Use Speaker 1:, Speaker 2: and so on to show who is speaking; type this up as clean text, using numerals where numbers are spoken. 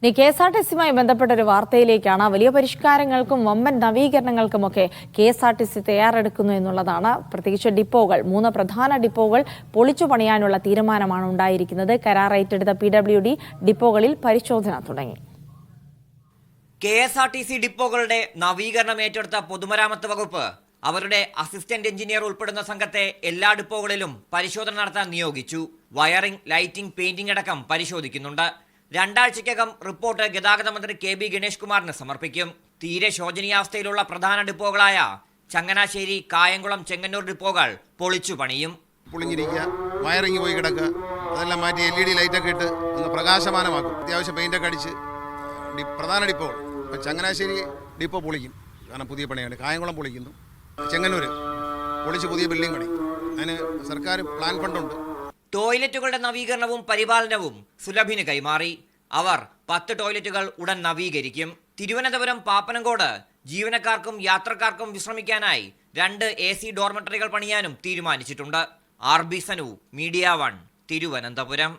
Speaker 1: KSRTCയുമായി ബന്ധപ്പെട്ട ഒരു വാർത്തയിലേക്കാണ്. വലിയ പരിഷ്കാരങ്ങൾക്കും വമ്പൻ നവീകരണങ്ങൾക്കുമൊക്കെ KSRTC തയ്യാറെടുക്കുന്നു എന്നുള്ളതാണ്. പ്രത്യേകിച്ച് ഡിപ്പോകൾ, 3 പ്രധാന ഡിപ്പോകൾ പൊളിച്ചു പണിയാനുള്ള തീരുമാനമാണ് ഉണ്ടായിരിക്കുന്നത്. കരാർ ഏറ്റെടുത്ത PWD ഡിപ്പോകളിൽ പരിശോധന തുടങ്ങി.
Speaker 2: KSRTC ഡിപ്പോകളുടെ നവീകരണം ഏറ്റെടുത്ത പൊതുമരാമത്ത് വകുപ്പ് അവരുടെ അസിസ്റ്റന്റ് എഞ്ചിനീയർ ഉൾപ്പെടുന്ന സംഘത്തെ എല്ലാ ഡിപ്പോകളിലും പരിശോധന നടത്താൻ നിയോഗിച്ചു. വയറിംഗ്, ലൈറ്റിംഗ്, പെയിന്റിംഗ് അടക്കം പരിശോധിക്കുന്നുണ്ട്. 2 ആഴ്ചയ്ക്കകം റിപ്പോർട്ട് ഗതാഗത മന്ത്രി KB ഗണേഷ് കുമാറിന് സമർപ്പിക്കും. തീരെ ശോചനീയാവസ്ഥയിലുള്ള പ്രധാന ഡിപ്പോകളായ ചങ്ങനാശ്ശേരി, കായംകുളം, ചെങ്ങന്നൂർ ഡിപ്പോകൾ പൊളിച്ചു പണിയും.
Speaker 3: പൊളിഞ്ഞിരിക്കുക, വയറിങ് പോയി കിടക്കുക, അതെല്ലാം മാറ്റി LED ലൈറ്റൊക്കെ ഇട്ട് ഒന്ന് പ്രകാശമാനമാക്കും. അത്യാവശ്യം പെയിൻ്റൊക്കെ അടിച്ച് പ്രധാന ഡിപ്പോകൾ ഇപ്പം ചങ്ങനാശ്ശേരി ഡിപ്പോ പൊളിക്കും, കാരണം പുതിയ പണിയാണ്. കായംകുളം പൊളിക്കുന്നു, ചെങ്ങന്നൂർ പൊളിച്ച് പുതിയ ബിൽഡിംഗ് പണി. അതിന് സർക്കാർ പ്ലാൻ ഫണ്ടുണ്ട്.
Speaker 2: ടോയ്ലറ്റുകളുടെ നവീകരണവും പരിപാലനവും സുലഭിന് കൈമാറി. അവർ 10 ടോയ്ലറ്റുകൾ ഉടൻ നവീകരിക്കും. തിരുവനന്തപുരം പാപ്പനംകോട് ജീവനക്കാർക്കും യാത്രക്കാർക്കും വിശ്രമിക്കാനായി 2 AC ഡോർമെറ്ററികൾ പണിയാനും തീരുമാനിച്ചിട്ടുണ്ട്. RB Sanu, media 1, Thiruvananthapuram.